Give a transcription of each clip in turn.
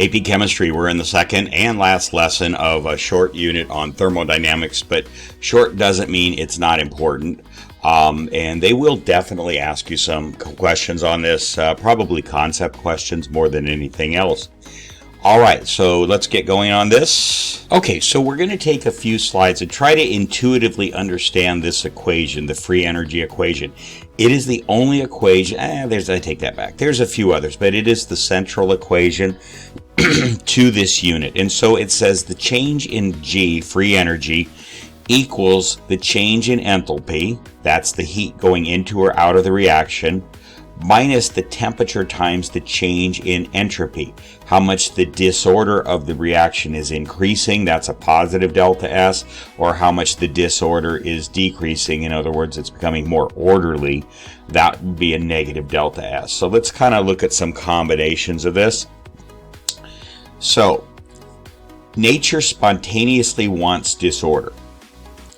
AP Chemistry, we're in the second and last lesson of a short unit on thermodynamics, but short doesn't mean it's not important. And they will definitely ask you some questions on this, probably concept questions more than anything else. All right, so let's get going on this. Okay, so we're going to take a few slides and try to intuitively understand this equation, the free energy equation. It is the only equation, I take that back. There's a few others, but it is the central equation to this unit. And so it says the change in G, free energy, equals the change in enthalpy, that's the heat going into or out of the reaction, minus the temperature times the change in entropy. How much the disorder of the reaction is increasing, that's a positive delta S, or how much the disorder is decreasing, in other words, it's becoming more orderly, that would be a negative delta S. So let's kind of look at some combinations of this. So, nature spontaneously wants disorder.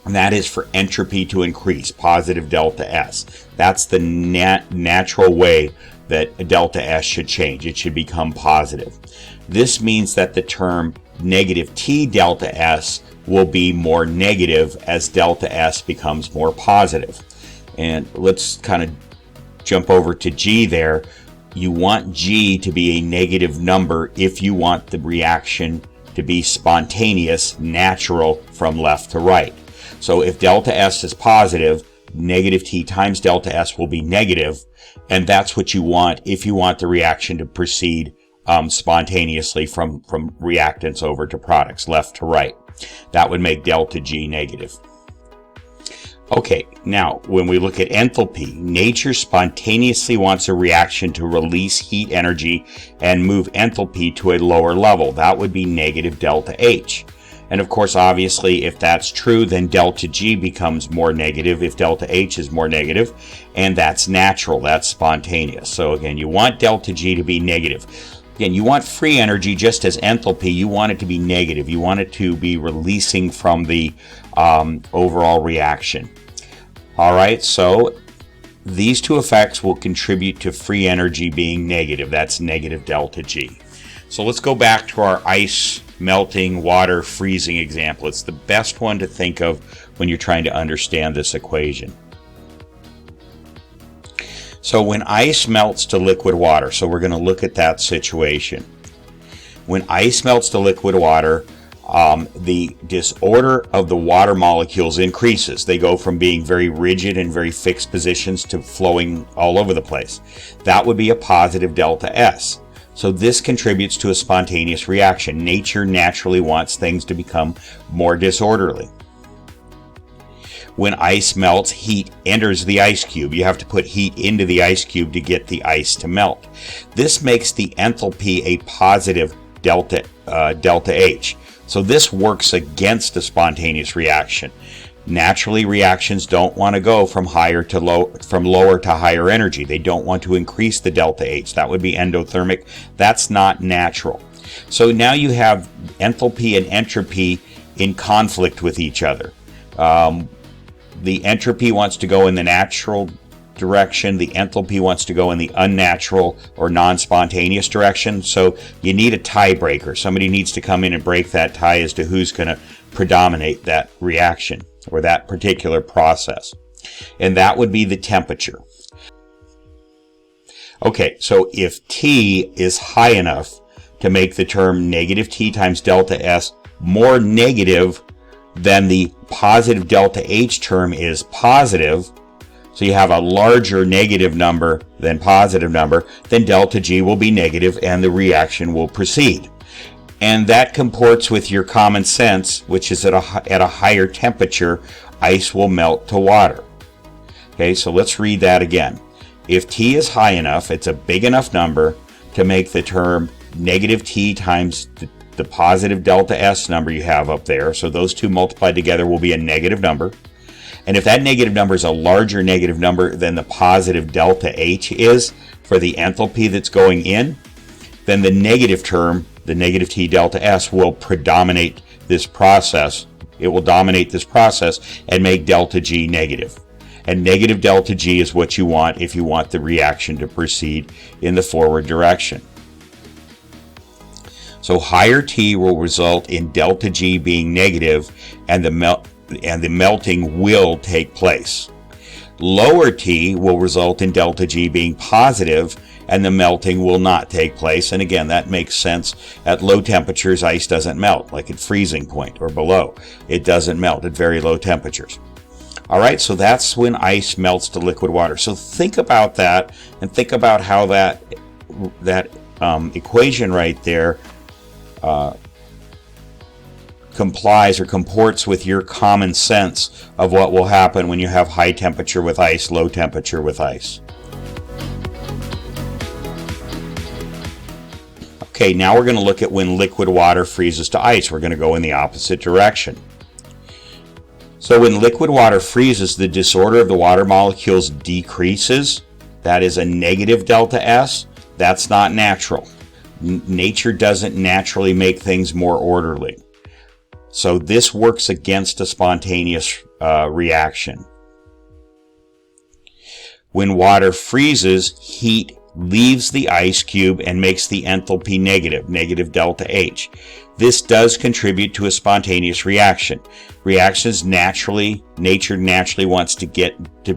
And that is for entropy to increase, positive delta S. That's the natural way that a delta S should change. It should become positive. This means that the term negative T delta S will be more negative as delta S becomes more positive. And let's kind of jump over to G there. You want G to be a negative number if you want the reaction to be spontaneous, natural from left to right. So if delta S is positive, negative T times delta S will be negative, and that's what you want if you want the reaction to proceed spontaneously from reactants over to products, left to right. That would make delta G negative. Okay, now when we look at enthalpy, nature spontaneously wants a reaction to release heat energy and move enthalpy to a lower level. That would be negative delta H. And of course, obviously, if that's true, then delta G becomes more negative if delta H is more negative, and that's natural, that's spontaneous. So again, you want delta G to be negative. Again, you want free energy just as enthalpy, you want it to be negative. You want it to be releasing from the overall reaction. All right, so these two effects will contribute to free energy being negative. That's negative delta G. So let's go back to our ice melting, water freezing example. It's the best one to think of when you're trying to understand this equation. So when ice melts to liquid water, so we're going to look at that situation. When ice melts to liquid water, the disorder of the water molecules increases. They go from being very rigid and very fixed positions to flowing all over the place. That would be a positive delta S. So this contributes to a spontaneous reaction. Nature naturally wants things to become more disorderly. When ice melts, heat enters the ice cube. You have to put heat into the ice cube to get the ice to melt. This makes the enthalpy a positive delta H. So this works against a spontaneous reaction. Naturally, reactions don't want to go from lower to higher energy. They don't want to increase the delta H. That would be endothermic. That's not natural. So now you have enthalpy and entropy in conflict with each other. The entropy wants to go in the natural direction. The enthalpy wants to go in the unnatural or non-spontaneous direction. So you need a tiebreaker. Somebody needs to come in and break that tie as to who's going to predominate that reaction or that particular process. And that would be the temperature. Okay, so if T is high enough to make the term negative T times delta S more negative than the positive delta H term is positive, so you have a larger negative number than positive number, then delta G will be negative and the reaction will proceed. And that comports with your common sense, which is at a higher temperature, ice will melt to water. Okay, so let's read that again. If T is high enough, it's a big enough number to make the term negative T times the positive delta S number you have up there. So those two multiplied together will be a negative number. And if that negative number is a larger negative number than the positive delta H is for the enthalpy that's going in, then the negative term, the negative T delta S, will predominate this process. It will dominate this process and make delta G negative. And negative delta G is what you want if you want the reaction to proceed in the forward direction. So higher T will result in delta G being negative, and the melting will take place. Lower T will result in delta G being positive, and the melting will not take place. And again, that makes sense. At low temperatures, ice doesn't melt, like at freezing point or below. It doesn't melt at very low temperatures. All right, so that's when ice melts to liquid water. So think about that, and think about how that equation right there complies or comports with your common sense of what will happen when you have high temperature with ice, low temperature with ice. Okay, now we're going to look at when liquid water freezes to ice. We're going to go in the opposite direction. So when liquid water freezes, the disorder of the water molecules decreases. That is a negative delta S. That's not natural. Nature doesn't naturally make things more orderly. So this works against a spontaneous reaction. When water freezes, heat leaves the ice cube and makes the enthalpy negative, negative delta H. This does contribute to a spontaneous reaction. Reactions nature naturally wants to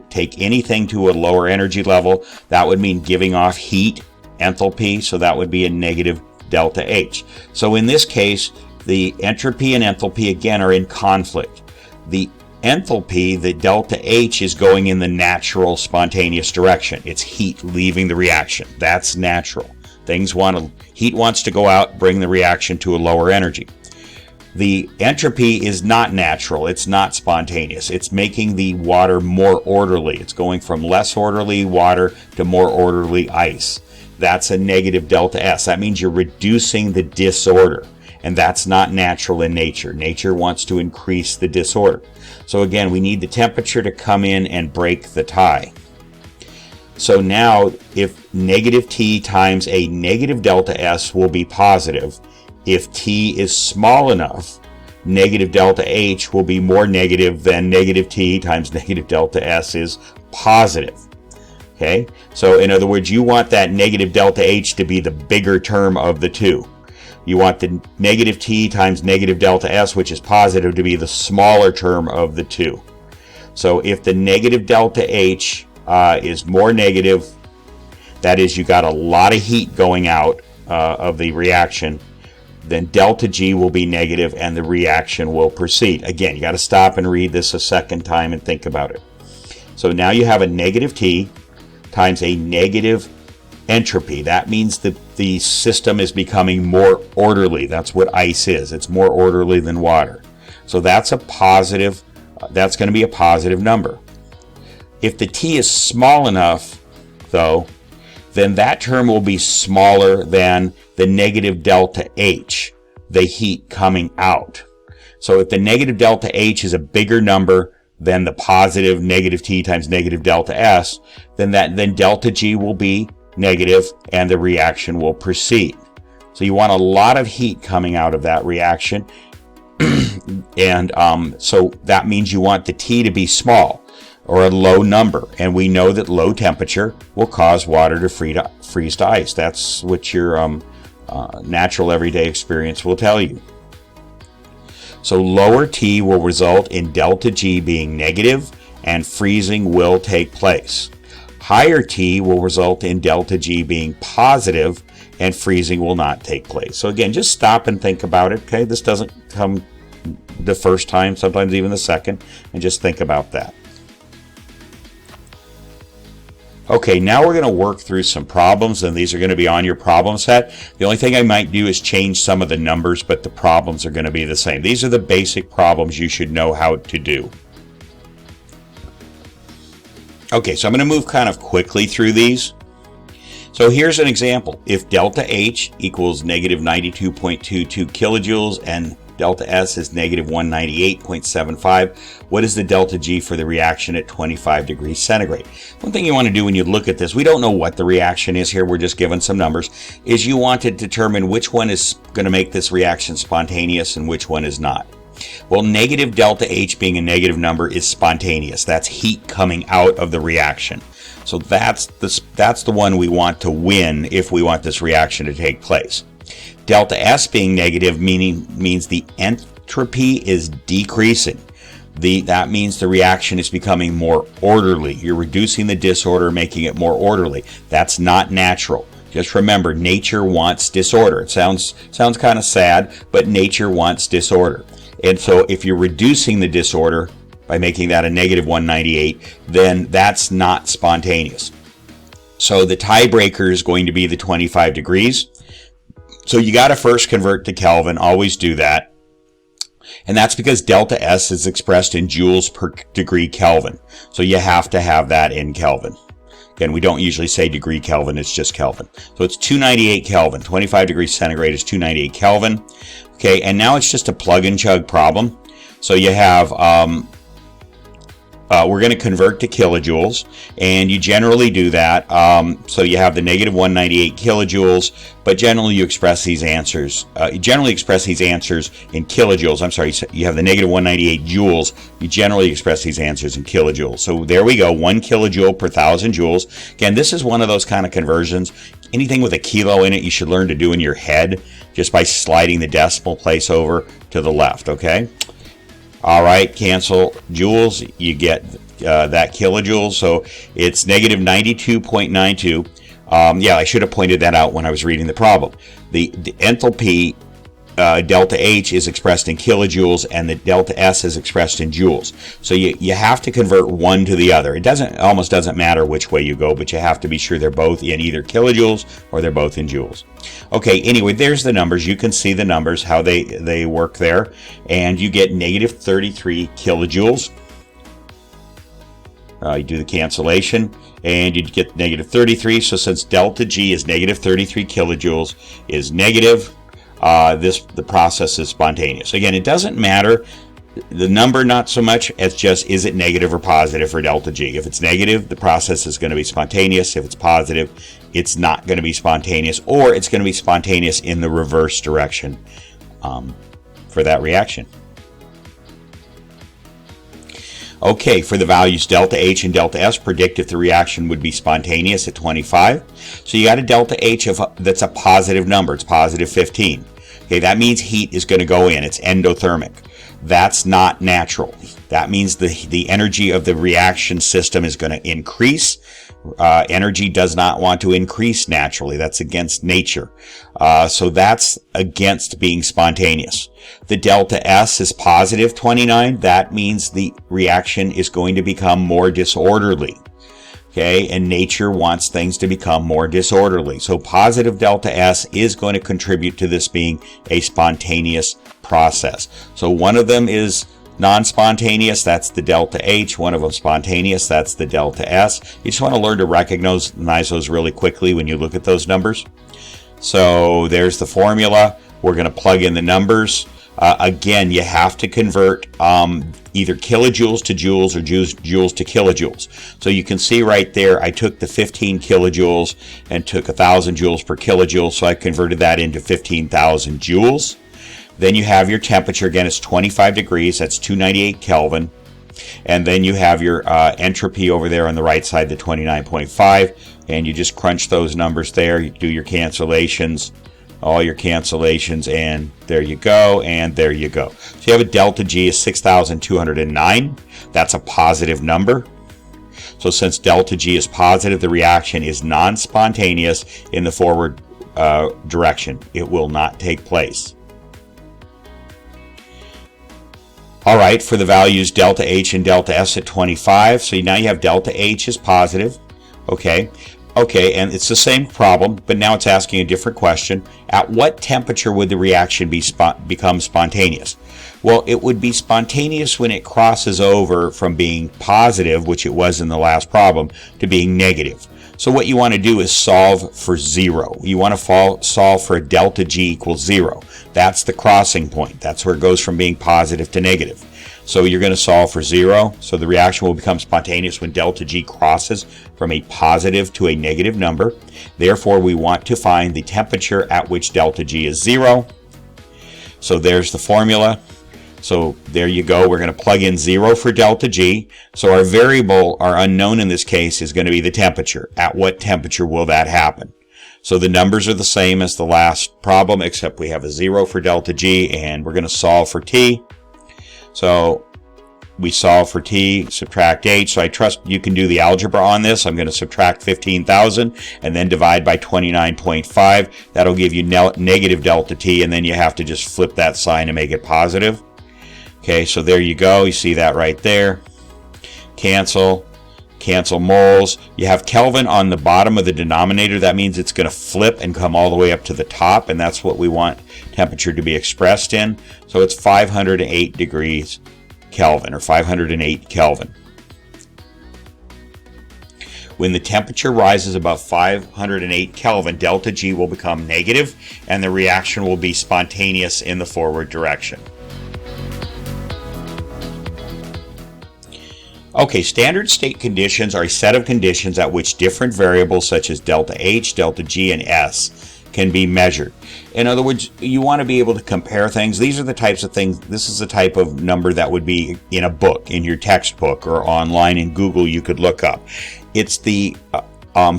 take anything to a lower energy level. That would mean giving off heat, enthalpy, so that would be a negative delta H. So in this case, the entropy and enthalpy again are in conflict. The enthalpy, the delta H, is going in the natural spontaneous direction. It's heat leaving the reaction. That's natural. Heat wants to go out, bring the reaction to a lower energy. The entropy is not natural. It's not spontaneous. It's making the water more orderly. It's going from less orderly water to more orderly ice. That's a negative delta S. That means you're reducing the disorder. And that's not natural in nature. Nature wants to increase the disorder. So again, we need the temperature to come in and break the tie. So now, if negative T times a negative delta S will be positive, if T is small enough, negative delta H will be more negative than negative T times negative delta S is positive. Okay? So in other words, you want that negative delta H to be the bigger term of the two. You want the negative T times negative delta S, which is positive, to be the smaller term of the two. So if the negative delta H is more negative, that is, you got a lot of heat going out of the reaction, then delta G will be negative and the reaction will proceed. Again, you got to stop and read this a second time and think about it. So now you have a negative T times a negative entropy. That means that the system is becoming more orderly. That's what ice is. It's more orderly than water. So that's a positive, that's going to be a positive number. If the T is small enough, though, then that term will be smaller than the negative delta H, the heat coming out. So if the negative delta H is a bigger number than the positive negative T times negative delta S, then delta G will be negative and the reaction will proceed. So you want a lot of heat coming out of that reaction. And so that means you want the T to be small or a low number. And we know that low temperature will cause water to freeze to ice. That's what your natural everyday experience will tell you. So lower T will result in delta G being negative and freezing will take place. Higher T will result in delta G being positive and freezing will not take place. So again, just stop and think about it. Okay, this doesn't come the first time, sometimes even the second, and just think about that. Okay, now we're going to work through some problems, and these are going to be on your problem set. The only thing I might do is change some of the numbers, but the problems are going to be the same. These are the basic problems you should know how to do. Okay, so I'm going to move kind of quickly through these. So here's an example. If delta H equals negative 92.22 kilojoules and delta S is negative 198.75, what is the delta G for the reaction at 25 degrees centigrade? One thing you want to do when you look at this, we don't know what the reaction is here, we're just given some numbers, is you want to determine which one is going to make this reaction spontaneous and which one is not. Well, negative delta H being a negative number is spontaneous. That's heat coming out of the reaction. So that's the one we want to win if we want this reaction to take place. Delta S being negative means the entropy is decreasing. That means the reaction is becoming more orderly. You're reducing the disorder, making it more orderly. That's not natural. Just remember, nature wants disorder. It sounds kind of sad, but nature wants disorder. And so if you're reducing the disorder by making that a negative 198, then that's not spontaneous. So the tiebreaker is going to be the 25 degrees. So you got to first convert to Kelvin. Always do that. And that's because delta S is expressed in joules per degree Kelvin. So you have to have that in Kelvin. Again, we don't usually say degree Kelvin, it's just Kelvin. So it's 298 Kelvin. 25 degrees centigrade is 298 Kelvin. Okay, and now it's just a plug and chug problem. So you have, we're going to convert to kilojoules, and you generally do that. So you have the negative 198 kilojoules, but generally you express these answers. You generally express these answers in kilojoules. I'm sorry, you have the negative 198 joules. You generally express these answers in kilojoules. So there we go, 1 kilojoule per 1,000 joules. Again, this is one of those kind of conversions. Anything with a kilo in it, you should learn to do in your head just by sliding the decimal place over to the left, okay? All right, cancel joules, you get that kilojoules, so it's negative 92.92. Yeah, I should have pointed that out when I was reading the problem. The enthalpy delta H is expressed in kilojoules, and the delta S is expressed in joules. So you have to convert one to the other. It almost doesn't matter which way you go, but you have to be sure they're both in either kilojoules or they're both in joules. Okay, anyway, there's the numbers. You can see the numbers, how they work there, and you get negative 33 kilojoules. You do the cancellation, and you get negative 33. So since delta G is negative 33 kilojoules is negative, the process is spontaneous. Again, it doesn't matter the number, not so much as just is it negative or positive for delta G. If it's negative, the process is going to be spontaneous. If it's positive, it's not going to be spontaneous, or it's going to be spontaneous in the reverse direction for that reaction. Okay, for the values delta H and delta S, predict if the reaction would be spontaneous at 25. So you got a delta H that's a positive number. It's positive 15. Okay, that means heat is going to go in. It's endothermic. That's not natural. That means the energy of the reaction system is going to increase. Energy does not want to increase naturally. That's against nature. So that's against being spontaneous. The delta S is positive 29. That means the reaction is going to become more disorderly. Okay, and nature wants things to become more disorderly. So positive delta S is going to contribute to this being a spontaneous process. So one of them is non-spontaneous, that's the delta H. One of them spontaneous, that's the delta S. You just want to learn to recognize those really quickly when you look at those numbers. So there's the formula. We're going to plug in the numbers. Again, you have to convert either kilojoules to joules or joules to kilojoules. So you can see right there, I took the 15 kilojoules and took 1,000 joules per kilojoule, so I converted that into 15,000 joules. Then you have your temperature. Again, it's 25 degrees. That's 298 Kelvin. And then you have your entropy over there on the right side, the 29.5. And you just crunch those numbers there. You do your cancellations, all your cancellations, and there you go, and there you go. So you have a delta G is 6,209. That's a positive number. So since delta G is positive, the reaction is non-spontaneous in the forward direction. It will not take place. All right, for the values delta H and delta S at 25, so now you have delta H is positive. Okay, and it's the same problem, but now it's asking a different question. At what temperature would the reaction become spontaneous? Well, it would be spontaneous when it crosses over from being positive, which it was in the last problem, to being negative. So what you want to do is solve for 0. You want to solve for delta G equals 0. That's the crossing point. That's where it goes from being positive to negative. So you're going to solve for 0. So the reaction will become spontaneous when delta G crosses from a positive to a negative number. Therefore, we want to find the temperature at which delta G is 0. So there's the formula. So there you go. We're going to plug in 0 for delta G. So our variable, our unknown in this case, is going to be the temperature. At what temperature will that happen? So the numbers are the same as the last problem, except we have a 0 for delta G, and we're going to solve for T. So we solve for T, subtract H. So I trust you can do the algebra on this. I'm going to subtract 15,000 and then divide by 29.5. That'll give you negative delta T, and then you have to just flip that sign and make it positive. Okay, so there you go. You see that right there. Cancel moles. You have Kelvin on the bottom of the denominator. That means it's going to flip and come all the way up to the top, and that's what we want temperature to be expressed in. So it's 508 degrees Kelvin, or 508 Kelvin. When the temperature rises above 508 Kelvin, delta G will become negative, and the reaction will be spontaneous in the forward direction. Okay, standard state conditions are a set of conditions at which different variables such as delta H, delta G, and S can be measured. In other words, you want to be able to compare things. These are the types of things, this is the type of number that would be in a book, in your textbook, or online in Google you could look up. It's the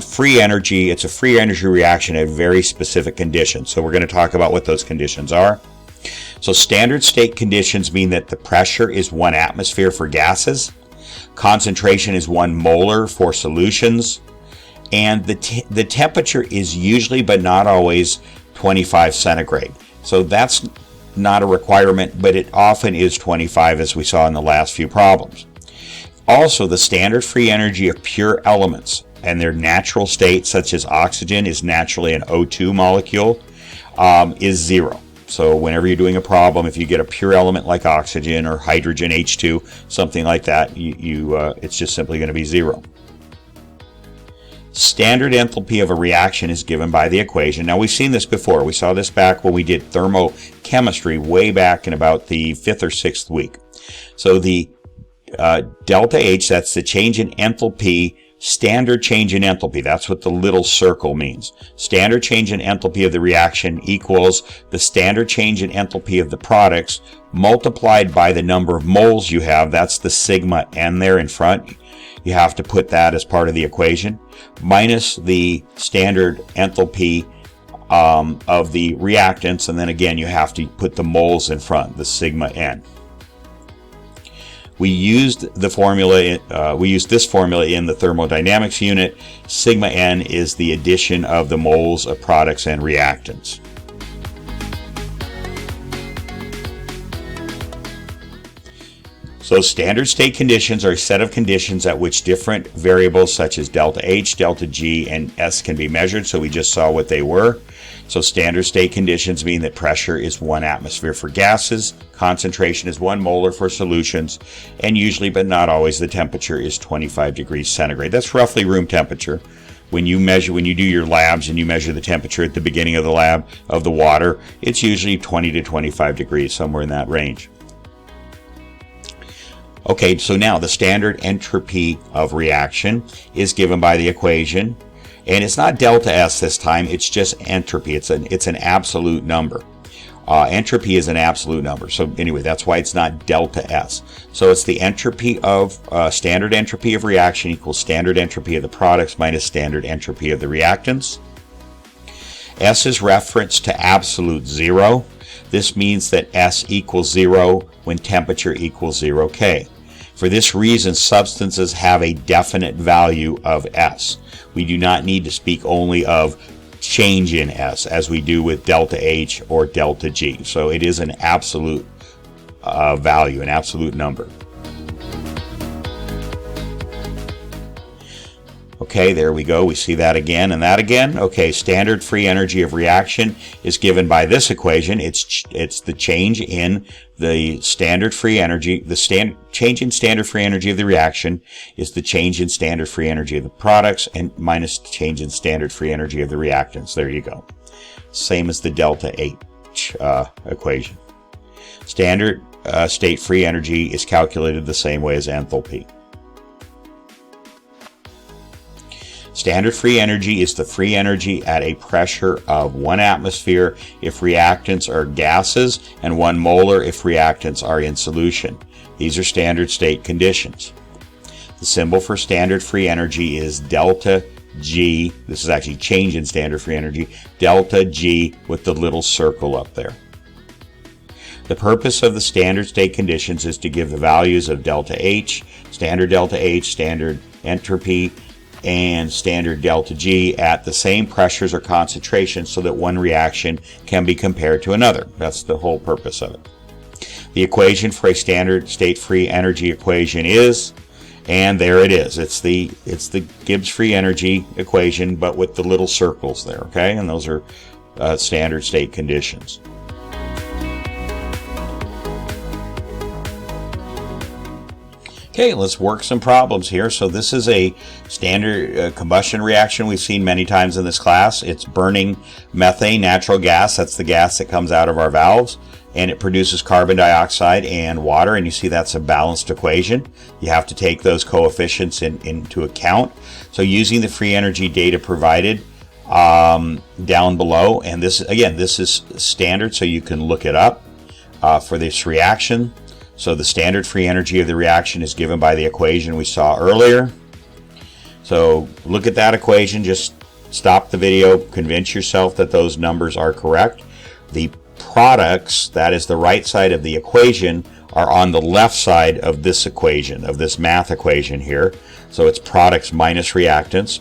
free energy, it's a free energy reaction at very specific conditions. So we're going to talk about what those conditions are. So standard state conditions mean that the pressure is 1 atmosphere for gases. Concentration is 1 molar for solutions, and the temperature is usually but not always 25 centigrade. So that's not a requirement, but it often is 25, as we saw in the last few problems. Also, the standard free energy of pure elements and their natural state, such as oxygen is naturally an O2 molecule, is 0. So whenever you're doing a problem, if you get a pure element like oxygen or hydrogen, H2, something like that, it's just simply going to be 0. Standard enthalpy of a reaction is given by the equation. Now, we've seen this before. We saw this back when we did thermochemistry way back in about the 5th or 6th week. So the delta H, that's the change in enthalpy, standard change in enthalpy. That's what the little circle means. Standard change in enthalpy of the reaction equals the standard change in enthalpy of the products multiplied by the number of moles you have. That's the sigma n there in front. You have to put that as part of the equation, minus the standard enthalpy of the reactants, and then again you have to put the moles in front, the sigma n. We used this formula in the thermodynamics unit. Sigma n is the addition of the moles of products and reactants. So standard state conditions are a set of conditions at which different variables such as delta H, delta G, and S can be measured. So we just saw what they were. So standard state conditions mean that pressure is 1 atmosphere for gases, concentration is 1 molar for solutions, and usually but not always the temperature is 25 degrees centigrade. That's roughly room temperature. When you do your labs and you measure the temperature at the beginning of the lab of the water, it's usually 20 to 25 degrees, somewhere in that range. Okay, so now the standard entropy of reaction is given by the equation, and it's not delta S this time, it's just entropy. It's an absolute number. Entropy is an absolute number. So anyway, that's why it's not delta S. So it's the entropy of standard entropy of reaction equals standard entropy of the products minus standard entropy of the reactants. S is referenced to absolute 0. This means that S equals 0 when temperature equals 0 K. For this reason, substances have a definite value of S. We do not need to speak only of change in S as we do with delta H or delta G. So it is an absolute value, an absolute number. Okay, there we go. We see that again and that again. Okay, standard free energy of reaction is given by this equation. It's the change in the standard free energy. The change in standard free energy of the reaction is the change in standard free energy of the products and minus change in standard free energy of the reactants. There you go. Same as the delta H equation. Standard state free energy is calculated the same way as enthalpy. Standard free energy is the free energy at a pressure of 1 atmosphere if reactants are gases and 1 molar if reactants are in solution. These are standard state conditions. The symbol for standard free energy is delta G, this is actually change in standard free energy, delta G with the little circle up there. The purpose of the standard state conditions is to give the values of delta H, standard entropy, and standard delta G at the same pressures or concentrations so that one reaction can be compared to another. That's the whole purpose of it. The equation for a standard state free energy equation is, and there it is. It's the Gibbs free energy equation, but with the little circles there, okay? And those are standard state conditions. Okay, let's work some problems here. So this is a standard combustion reaction we've seen many times in this class. It's burning methane, natural gas. That's the gas that comes out of our valves. And it produces carbon dioxide and water. And you see that's a balanced equation. You have to take those coefficients into account. So using the free energy data provided down below. And this, again, this is standard, so you can look it up for this reaction. So the standard free energy of the reaction is given by the equation we saw earlier. So look at that equation, just stop the video, convince yourself that those numbers are correct. The products, that is the right side of the equation, are on the left side of this equation, of this math equation here. So it's products minus reactants.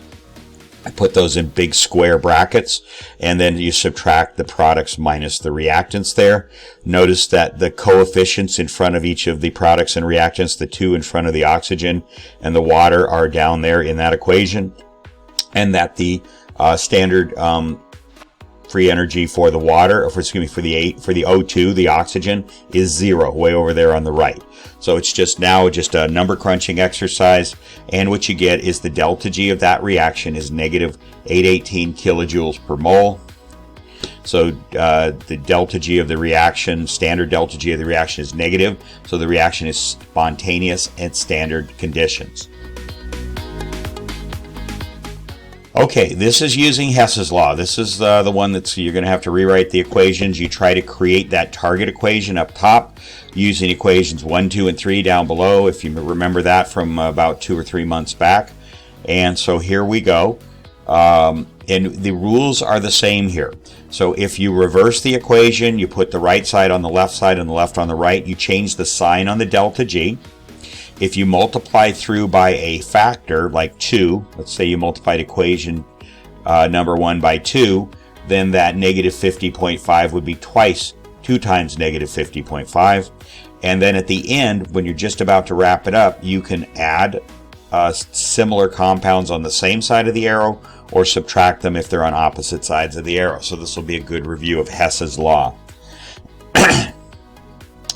I put those in big square brackets, and then you subtract the products minus the reactants there. Notice that the coefficients in front of each of the products and reactants, the two in front of the oxygen and the water, are down there in that equation, and that the standard free energy for the water, or for the O2, the oxygen, is 0, way over there on the right. So it's just a number crunching exercise, and what you get is the delta G of that reaction is negative 818 kilojoules per mole. So the delta G of the reaction, standard delta G of the reaction, is negative, so the reaction is spontaneous at standard conditions. Okay, this is using Hess's law. This is the one that's, you're going to have to rewrite the equations. You try to create that target equation up top using equations 1, 2, and 3 down below, if you remember that from about 2 or 3 months back. And so here we go. And the rules are the same here. So if you reverse the equation, you put the right side on the left side and the left on the right, you change the sign on the delta G. If you multiply through by a factor like 2, let's say you multiplied equation number 1 by 2, then that negative 50.5 would be 2 times negative 50.5. And then at the end, when you're just about to wrap it up, you can add similar compounds on the same side of the arrow, or subtract them if they're on opposite sides of the arrow. So this will be a good review of Hess's law.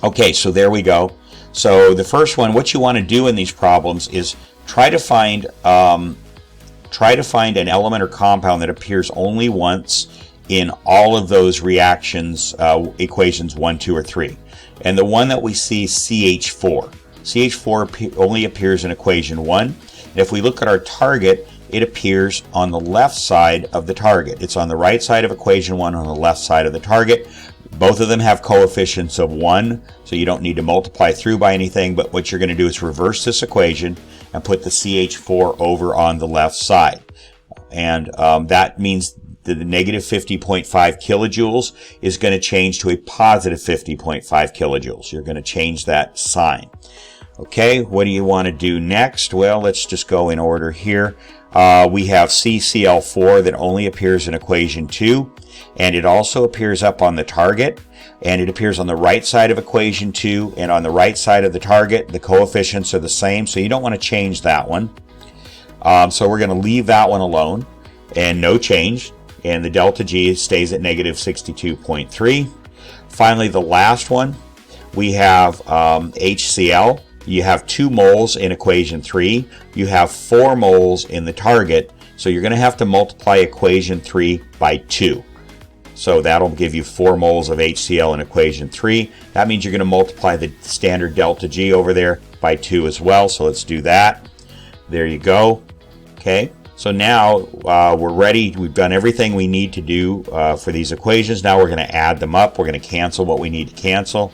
Okay, so there we go. So the first one, what you want to do in these problems is try to find an element or compound that appears only once in all of those reactions, equations 1, 2, or 3. And the one that we see is CH4. CH4 only appears in equation 1. And if we look at our target, it appears on the left side of the target. It's on the right side of equation 1, on the left side of the target. Both of them have coefficients of 1, so you don't need to multiply through by anything, but what you're going to do is reverse this equation and put the CH4 over on the left side. And that means that the negative 50.5 kilojoules is going to change to a positive 50.5 kilojoules. You're going to change that sign. Okay, what do you want to do next? Well, let's just go in order here. We have CCl4 that only appears in equation 2, and it also appears up on the target, and it appears on the right side of equation 2, and on the right side of the target, the coefficients are the same, so you don't want to change that one. So we're going to leave that one alone, and no change, and the delta G stays at negative 62.3. Finally, the last one, we have HCl. You have 2 moles in equation 3. You have 4 moles in the target. So you're going to have to multiply equation 3 by 2. So that'll give you 4 moles of HCl in equation 3. That means you're going to multiply the standard delta G over there by 2 as well. So let's do that. There you go. Okay. So now we're ready. We've done everything we need to do for these equations. Now we're going to add them up. We're going to cancel what we need to cancel.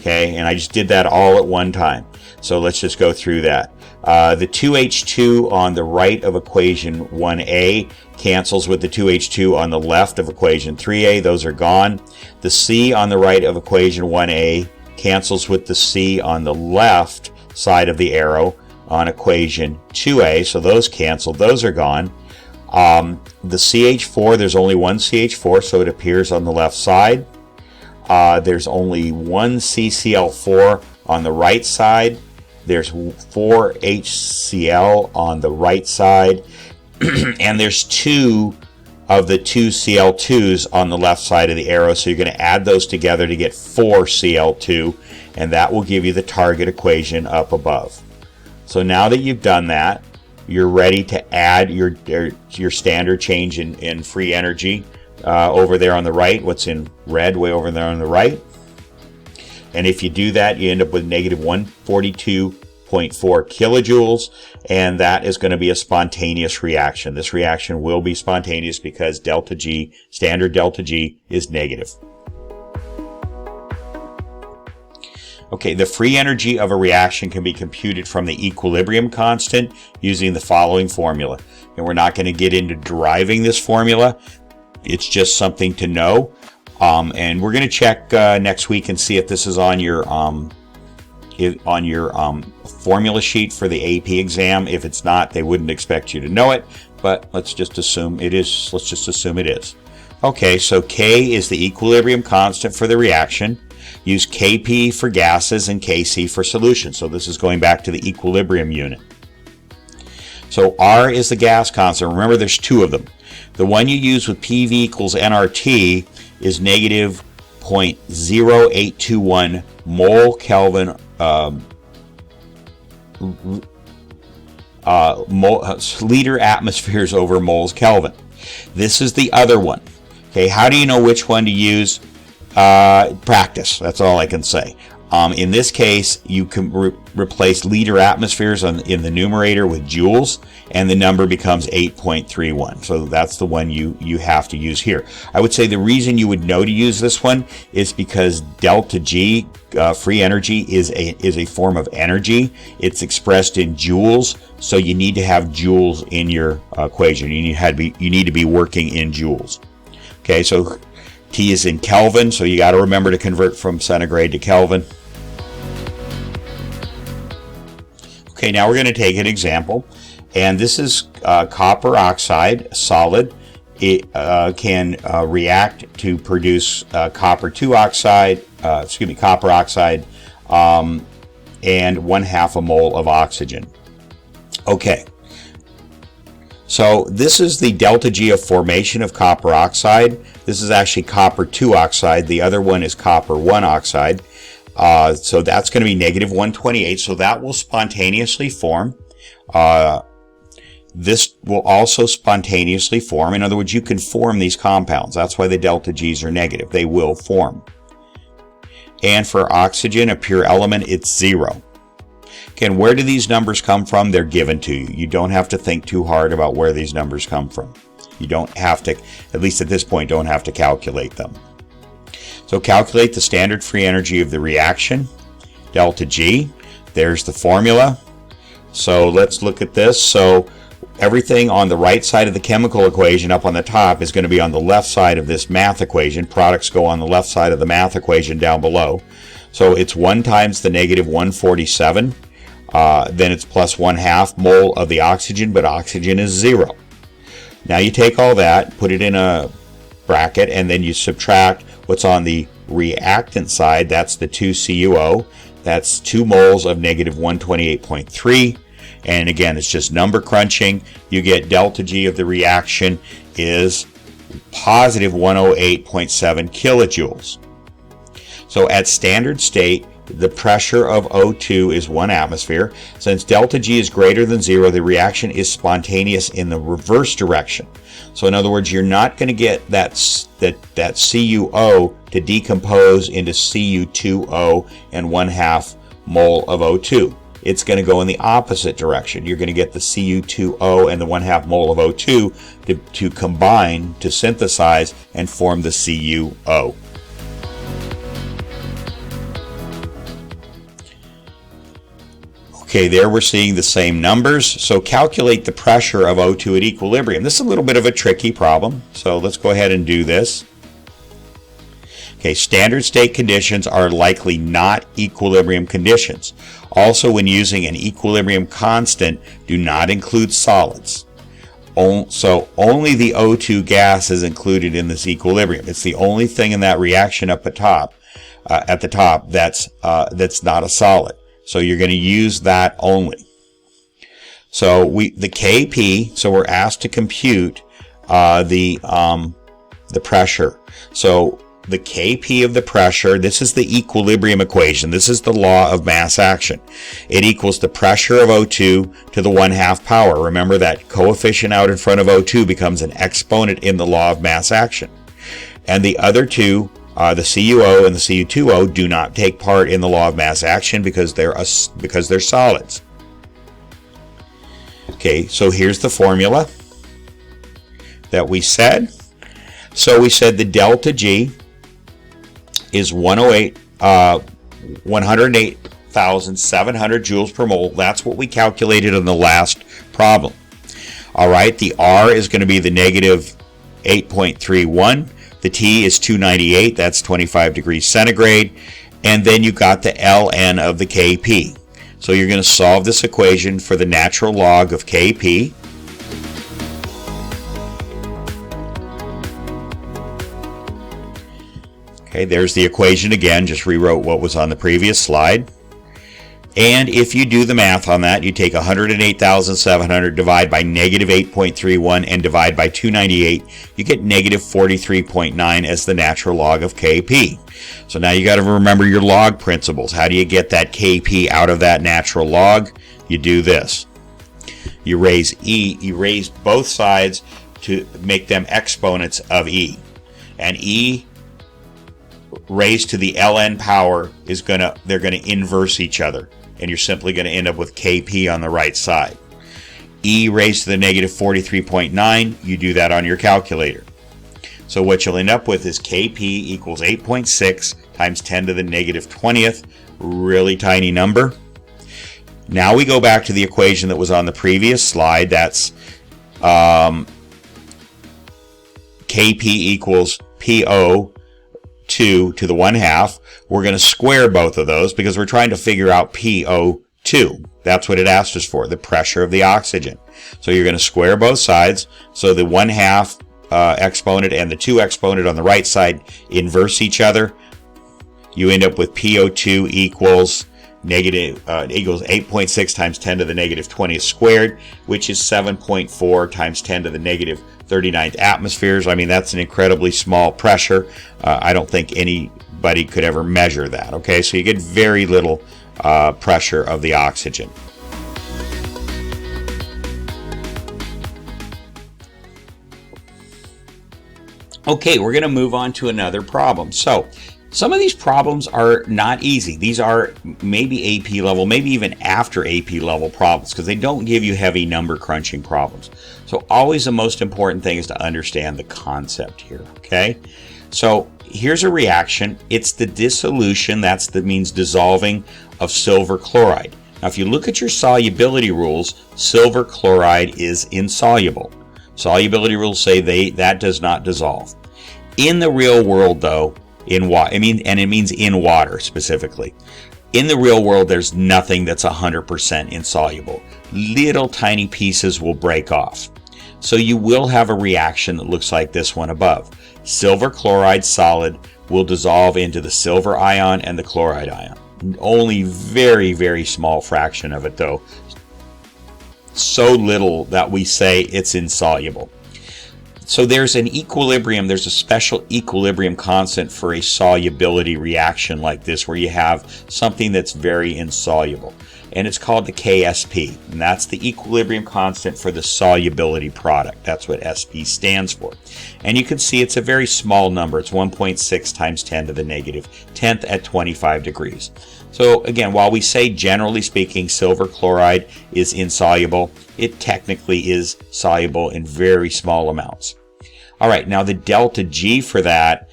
Okay, and I just did that all at one time. So let's just go through that. The 2H2 on the right of equation 1A cancels with the 2H2 on the left of equation 3A. Those are gone. The C on the right of equation 1A cancels with the C on the left side of the arrow on equation 2A. So those cancel. Those are gone. The CH4, there's only one CH4, so it appears on the left side. There's only one CCl4 on the right side. There's 4 HCl on the right side. And there's 2 of the 2 Cl2s on the left side of the arrow. So you're going to add those together to get 4 Cl2. And that will give you the target equation up above. So now that you've done that, you're ready to add your standard change in free energy over there on the right. What's in red way over there on the right. And if you do that, you end up with negative 142.4 kilojoules, and that is going to be a spontaneous reaction. This reaction will be spontaneous because delta G, standard delta G, is negative. Okay, the free energy of a reaction can be computed from the equilibrium constant using the following formula. And we're not going to get into deriving this formula. It's just something to know. And we're going to check next week and see if this is on your formula sheet for the AP exam. If it's not, they wouldn't expect you to know it, but let's just assume it is. Let's just assume it is. Okay, so K is the equilibrium constant for the reaction. Use Kp for gases and Kc for solutions. So this is going back to the equilibrium unit. So R is the gas constant. Remember, there's 2 of them. The one you use with PV equals nRT is negative 0.0821 mole Kelvin liter atmospheres over moles Kelvin. This is the other one. Okay, how do you know which one to use? Practice. That's all I can say. In this case, you can replace liter atmospheres in the numerator with joules, and the number becomes 8.31. So that's the one you have to use here. I would say the reason you would know to use this one is because delta G, free energy, is a form of energy. It's expressed in joules, so you need to have joules in your equation. You need to be working in joules. Okay, so T is in Kelvin, so you got to remember to convert from centigrade to Kelvin. Okay, now we're going to take an example, and this is copper oxide, solid. It can react to produce copper oxide, and 1/2 a mole of oxygen. Okay. So this is the delta G of formation of copper oxide. This is actually copper 2 oxide. The other one is copper 1 oxide. So that's going to be negative 128. So that will spontaneously form. This will also spontaneously form. In other words, you can form these compounds. That's why the delta G's are negative. They will form. And for oxygen, a pure element, it's 0. Again, where do these numbers come from? They're given to you. You don't have to think too hard about where these numbers come from. You don't have to, at least at this point, don't have to calculate them. So calculate the standard free energy of the reaction, delta G. There's the formula. So let's look at this. So everything on the right side of the chemical equation up on the top is going to be on the left side of this math equation. Products go on the left side of the math equation down below. So it's 1 times the negative 147. Then it's plus 1/2 mole of the oxygen, but oxygen is 0. Now you take all that, put it in a bracket, and then you subtract what's on the reactant side. That's the 2CuO. That's 2 moles of negative 128.3. And again, it's just number crunching. You get delta G of the reaction is positive 108.7 kilojoules. So at standard state, the pressure of O2 is 1 atmosphere. Since delta G is greater than 0, the reaction is spontaneous in the reverse direction. So in other words, you're not going to get that CuO to decompose into Cu2O and 1/2 mole of O2. It's going to go in the opposite direction. You're going to get the Cu2O and the 1/2 mole of O2 to combine, to synthesize, and form the CuO. Okay, there we're seeing the same numbers. So calculate the pressure of O2 at equilibrium. This is a little bit of a tricky problem, so let's go ahead and do this. Okay, standard state conditions are likely not equilibrium conditions. Also, when using an equilibrium constant, do not include solids. So only the O2 gas is included in this equilibrium. It's the only thing in that reaction up at the top that's not a solid. So you're going to use that only. So the Kp. So we're asked to compute the pressure. So the Kp of the pressure, this is the equilibrium equation. This is the law of mass action. It equals the pressure of O2 to the 1/2 power. Remember that coefficient out in front of O2 becomes an exponent in the law of mass action. And the other two, the CuO and the Cu2O, do not take part in the law of mass action because they're solids. Okay, so here's the formula that we said. So we said the delta G is 108,700 joules per mole. That's what we calculated in the last problem. All right, the R is going to be the negative 8.31. The T is 298. That's 25 degrees centigrade. And then you got the ln of the Kp. So you're going to solve this equation for the natural log of Kp. Okay, there's the equation again, just rewrote what was on the previous slide. And if you do the math on that, you take 108,700, divide by negative 8.31, and divide by 298, you get negative 43.9 as the natural log of Kp. So now you got to remember your log principles. How do you get that Kp out of that natural log? You do this. You raise both sides to make them exponents of E. And E raised to the ln power they're going to inverse each other, and you're simply going to end up with Kp on the right side. E raised to the negative 43.9, you do that on your calculator. So what you'll end up with is Kp equals 8.6 times 10 to the negative 20th, really tiny number. Now we go back to the equation that was on the previous slide. That's Kp equals PO2 to the 1/2. We're going to square both of those because we're trying to figure out PO2. That's what it asked us for, the pressure of the oxygen. So you're going to square both sides. So the 1/2 exponent and the 2 exponent on the right side inverse each other. You end up with PO2 equals 8.6 times 10 to the negative 20th squared, which is 7.4 times 10 to the negative 39th atmospheres. I mean, that's an incredibly small pressure. I don't think anybody could ever measure that. Okay, so you get very little pressure of the oxygen. Okay, we're going to move on to another problem. So some of these problems are not easy. These are maybe AP level, maybe even after AP level problems, because they don't give you heavy number crunching problems. So always the most important thing is to understand the concept here, okay? So here's a reaction. It's the dissolution, that means dissolving, of silver chloride. Now if you look at your solubility rules, silver chloride is insoluble. Solubility rules say that does not dissolve. In the real world though, in water, and it means in water specifically. In the real world, there's nothing that's 100% insoluble. Little tiny pieces will break off. So you will have a reaction that looks like this one above. Silver chloride solid will dissolve into the silver ion and the chloride ion. Only very, very small fraction of it though. So little that we say it's insoluble. So there's an equilibrium, there's a special equilibrium constant for a solubility reaction like this where you have something that's very insoluble. And it's called the KSP. And that's the equilibrium constant for the solubility product. That's what SP stands for. And you can see it's a very small number. It's 1.6 times 10 to the negative 10th at 25 degrees. So again, while we say generally speaking silver chloride is insoluble, it technically is soluble in very small amounts. All right, now the delta G for that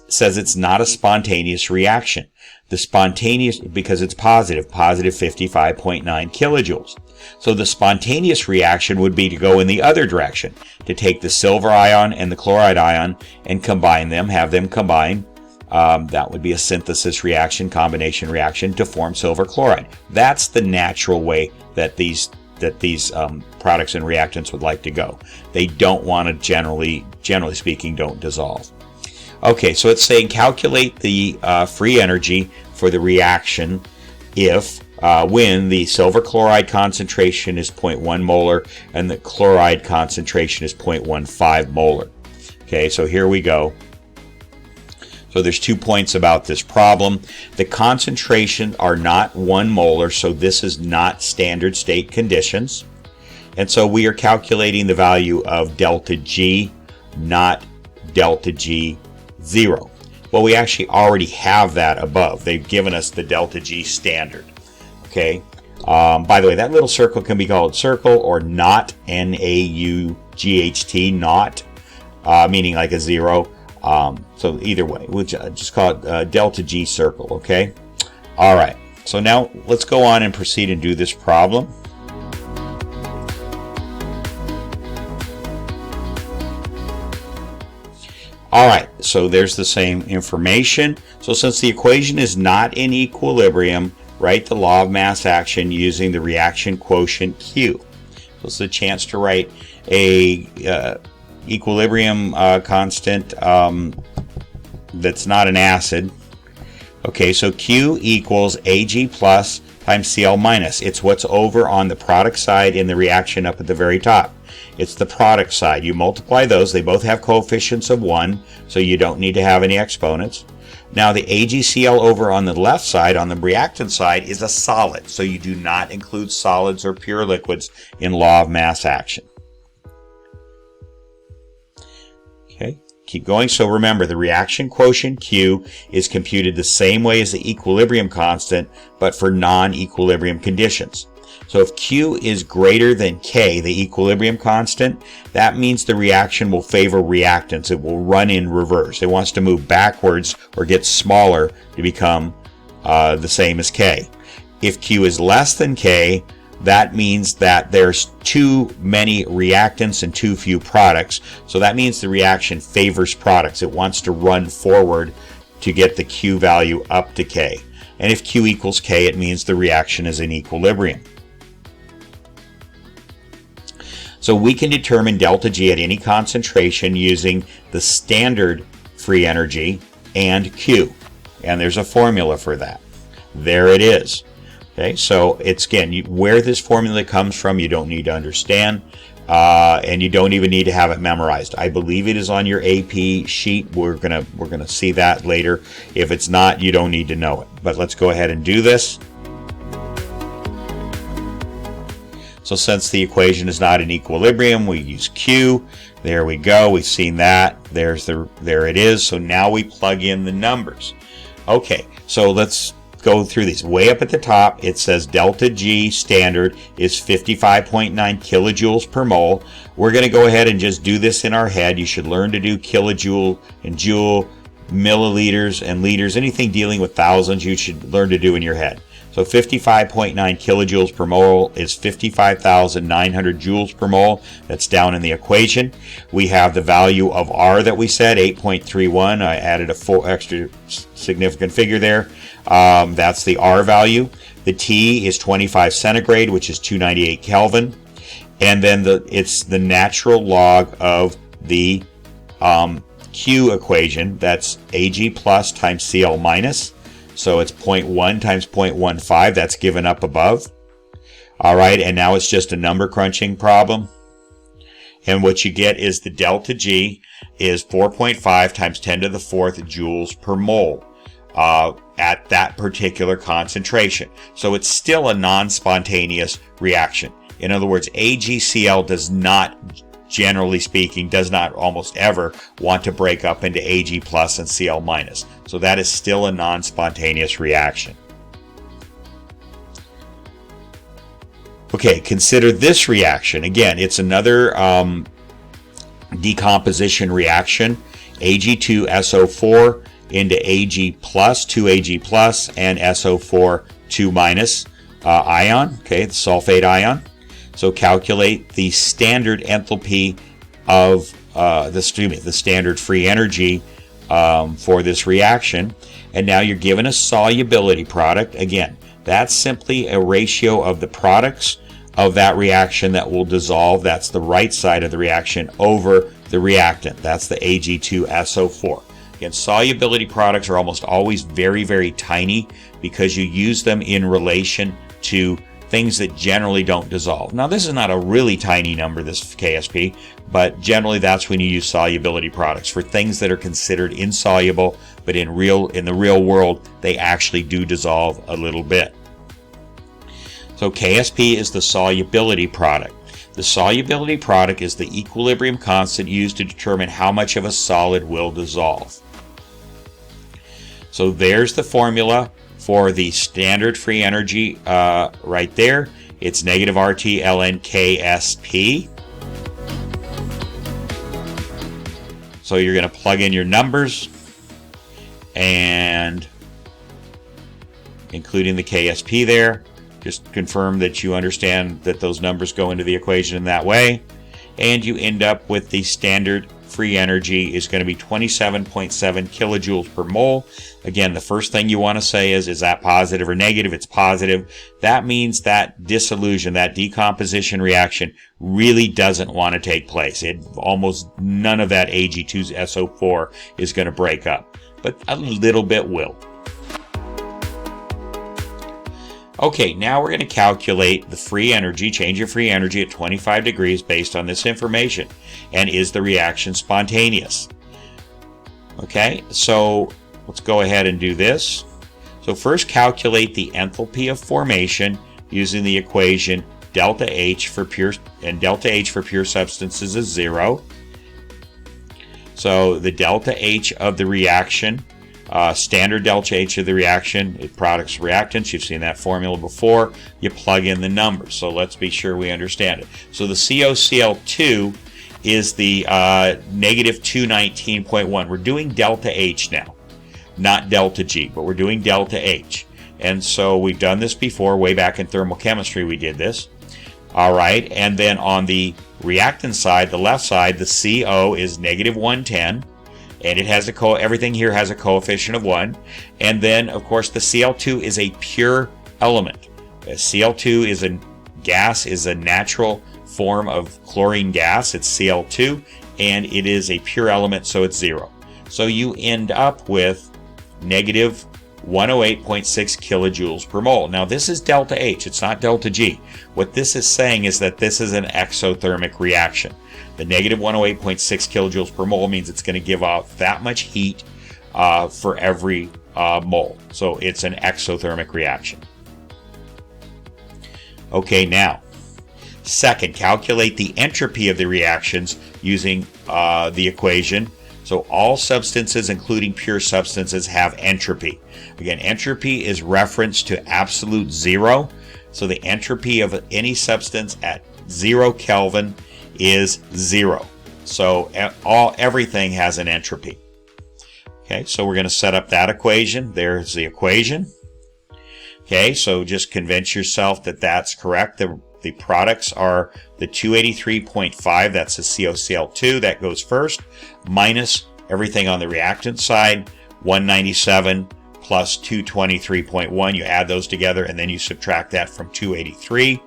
says it's not a spontaneous reaction. The spontaneous, because it's positive 55.9 kilojoules. So the spontaneous reaction would be to go in the other direction, to take the silver ion and the chloride ion and combine them, have them combine. That would be a synthesis reaction, combination reaction to form silver chloride. That's the natural way that these products and reactants would like to go. They don't want to, generally speaking, don't dissolve. Okay, so it's saying calculate the free energy for the reaction if when the silver chloride concentration is 0.1 molar and the chloride concentration is 0.15 molar. Okay, so here we go. So there's 2 points about this problem. The concentrations are not 1 molar, so this is not standard state conditions. And so we are calculating the value of delta G, not delta G 0. Well, we actually already have that above. They've given us the delta G standard. Okay. By the way, that little circle can be called circle or not, N-A-U-G-H-T, not, meaning like a 0. So either way, we'll just call it delta G circle, okay? All right, so now let's go on and proceed and do this problem. All right, so there's the same information. So since the equation is not in equilibrium, write the law of mass action using the reaction quotient Q. So it's a chance to write a equilibrium constant that's not an acid. Okay, so Q equals Ag plus times Cl minus. It's what's over on the product side in the reaction up at the very top. It's the product side. You multiply those. They both have coefficients of 1, so you don't need to have any exponents. Now the AgCl over on the left side, on the reactant side, is a solid, so you do not include solids or pure liquids in law of mass action. Okay, keep going. So remember, the reaction quotient Q is computed the same way as the equilibrium constant, but for non-equilibrium conditions. So if Q is greater than K, the equilibrium constant, that means the reaction will favor reactants. It will run in reverse. It wants to move backwards or get smaller to become the same as K. If Q is less than K, that means that there's too many reactants and too few products. So that means the reaction favors products. It wants to run forward to get the Q value up to K. And if Q equals K, it means the reaction is in equilibrium. So we can determine delta G at any concentration using the standard free energy and Q. And there's a formula for that. There it is. Okay, so it's, again, where this formula comes from, you don't need to understand, and you don't even need to have it memorized. I believe it is on your AP sheet. We're gonna see that later. If it's not, you don't need to know it. But let's go ahead and do this. So since the equation is not in equilibrium, we use Q. There we go. We've seen that. There it is. So now we plug in the numbers. Okay, so let's go through these. Way up at the top, it says delta G standard is 55.9 kilojoules per mole. We're going to go ahead and just do this in our head. You should learn to do kilojoule and joule, milliliters and liters. Anything dealing with thousands, you should learn to do in your head. So 55.9 kilojoules per mole is 55,900 joules per mole. That's down in the equation. We have the value of R that we said, 8.31. I added a full extra significant figure there. That's the R value. The T is 25 centigrade, which is 298 Kelvin. And then it's the natural log of the Q equation. That's Ag plus times Cl minus. So it's 0.1 times 0.15. That's given up above. All right, and now it's just a number crunching problem. And what you get is the delta G is 4.5 times 10 to the 4th joules per mole at that particular concentration. So it's still a non-spontaneous reaction. In other words, AgCl does not, generally speaking, does not almost ever want to break up into Ag plus and Cl minus. So that is still a non-spontaneous reaction. Okay, consider this reaction. Again, it's another decomposition reaction. Ag2SO4 into Ag plus, 2Ag plus, and SO4, 2 minus ion, okay, the sulfate ion. So calculate the standard enthalpy of the standard free energy for this reaction. And now you're given a solubility product. Again, that's simply a ratio of the products of that reaction that will dissolve. That's the right side of the reaction over the reactant. That's the Ag2SO4. Again, solubility products are almost always very, very tiny because you use them in relation to things that generally don't dissolve. Now, this is not a really tiny number, this KSP, but generally that's when you use solubility products for things that are considered insoluble, but in the real world, they actually do dissolve a little bit. So KSP is the solubility product. The solubility product is the equilibrium constant used to determine how much of a solid will dissolve. So there's the formula for the standard free energy right there. It's negative RT ln KSP. So you're going to plug in your numbers, and including the KSP there. Just confirm that you understand that those numbers go into the equation in that way. And you end up with the standard free energy is going to be 27.7 kilojoules per mole. Again, the first thing you want to say is that positive or negative? It's positive. That means that dissolution, that decomposition reaction really doesn't want to take place. Almost none of that Ag2SO4 is going to break up, but a little bit will. Okay, now we're going to calculate the free energy, change of free energy at 25 degrees based on this information. And is the reaction spontaneous? Okay, so let's go ahead and do this. So first calculate the enthalpy of formation using the equation delta H for pure, and delta H for pure substances is 0. So the delta H of the reaction, standard delta H of the reaction, products, reactants, you've seen that formula before. You plug in the numbers. So let's be sure we understand it. So the COCl2 is the negative 219.1. We're doing delta H now, not delta G, but we're doing delta H. And so we've done this before, way back in thermal chemistry we did this. All right, and then on the reactant side, the left side, the CO is negative 110. And it has everything here has a coefficient of 1. And then, of course, the Cl2 is a pure element. Cl2 is a gas, is a natural form of chlorine gas. It's Cl2, and it is a pure element, so it's 0. So you end up with negative 108.6 kilojoules per mole. Now, this is delta H. It's not delta G. What this is saying is that this is an exothermic reaction. The negative 108.6 kilojoules per mole means it's going to give off that much heat for every mole. So it's an exothermic reaction. Okay, now, second, calculate the entropy of the reactions using the equation. So all substances, including pure substances, have entropy. Again, entropy is reference to absolute 0. So the entropy of any substance at 0 Kelvin is 0. So everything has an entropy. Okay, so we're going to set up that equation. There's the equation. Okay, so just convince yourself that that's correct. The products are the 283.5, that's the COCl2, that goes first, minus everything on the reactant side, 197 plus 223.1. You add those together and then you subtract that from 283,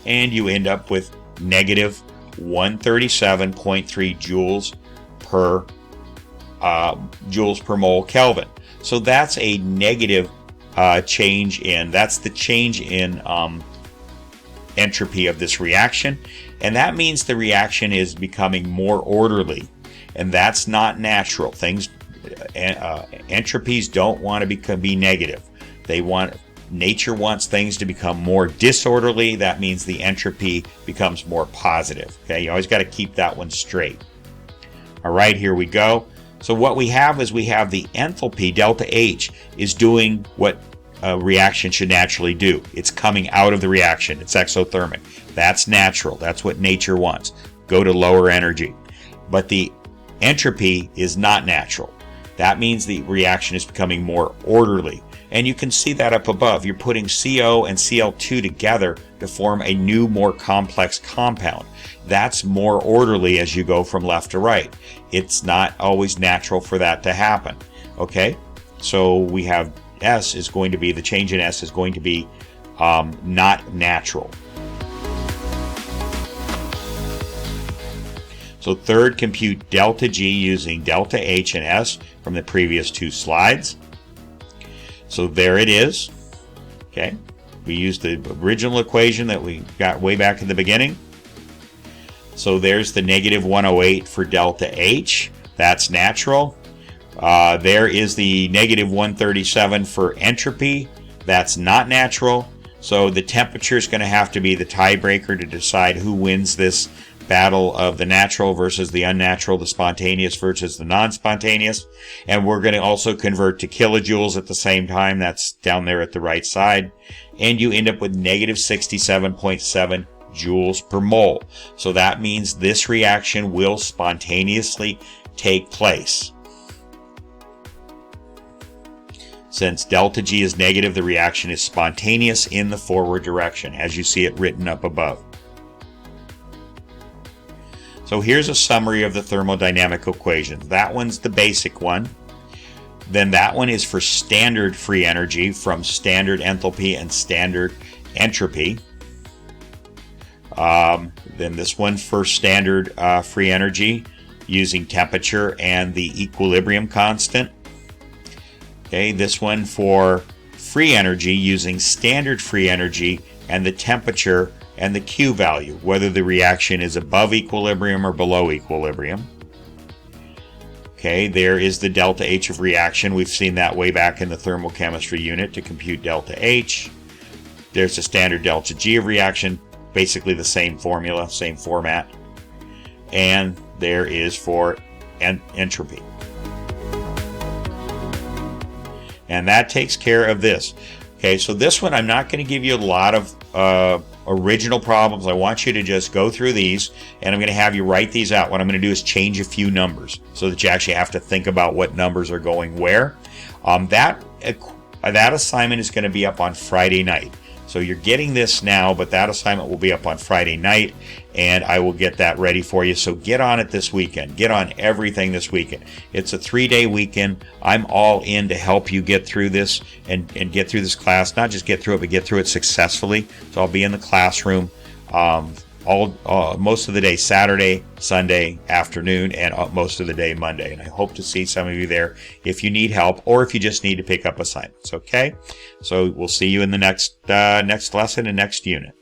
and you end up with negative 137.3 joules per mole Kelvin. So that's a negative change in, that's the change in entropy of this reaction, and that means the reaction is becoming more orderly, and that's not natural. Entropies don't want to be negative. Nature wants things to become more disorderly. That means the entropy becomes more positive. Okay, you always got to keep that one straight. All right, here we go. So what we have is we have the enthalpy, delta H, is doing what a reaction should naturally do. It's coming out of the reaction. It's exothermic. That's natural. That's what nature wants. Go to lower energy. But the entropy is not natural. That means the reaction is becoming more orderly. And you can see that up above. You're putting CO and Cl2 together to form a new, more complex compound. That's more orderly as you go from left to right. It's not always natural for that to happen. Okay? So we have S is going to be, the change in S is going to be not natural. So third, compute delta G using delta H and S from the previous two slides. So there it is. Okay, we used the original equation that we got way back in the beginning. So there's the negative 108 for delta H. That's natural. There is the negative 137 for entropy. That's not natural. So the temperature is going to have to be the tiebreaker to decide who wins this battle of the natural versus the unnatural, the spontaneous versus the non-spontaneous. And we're going to also convert to kilojoules at the same time. That's down there at the right side. And you end up with negative 67.7 joules per mole. So that means this reaction will spontaneously take place. Since delta G is negative, the reaction is spontaneous in the forward direction, as you see it written up above. So here's a summary of the thermodynamic equations. That one's the basic one. Then that one is for standard free energy from standard enthalpy and standard entropy. Then this one for standard free energy using temperature and the equilibrium constant. Okay, this one for free energy using standard free energy and the temperature and the Q value, whether the reaction is above equilibrium or below equilibrium. Okay, there is the delta H of reaction. We've seen that way back in the thermochemistry unit to compute delta H. There's the standard delta G of reaction, basically the same formula, same format. And there is for entropy. And that takes care of this. Okay, so this one I'm not going to give you a lot of original problems. I want you to just go through these, and I'm going to have you write these out. What I'm going to do is change a few numbers so that you actually have to think about what numbers are going where. That assignment is going to be up on Friday night. So you're getting this now, but that assignment will be up on Friday night, and I will get that ready for you. So get on it this weekend. Get on everything this weekend. It's a 3-day weekend. I'm all in to help you get through this and get through this class. Not just get through it, but get through it successfully. So I'll be in the classroom most of the day Saturday, Sunday afternoon, and most of the day Monday. And I hope to see some of you there if you need help or if you just need to pick up assignments. Okay, so we'll see you in the next lesson and next unit.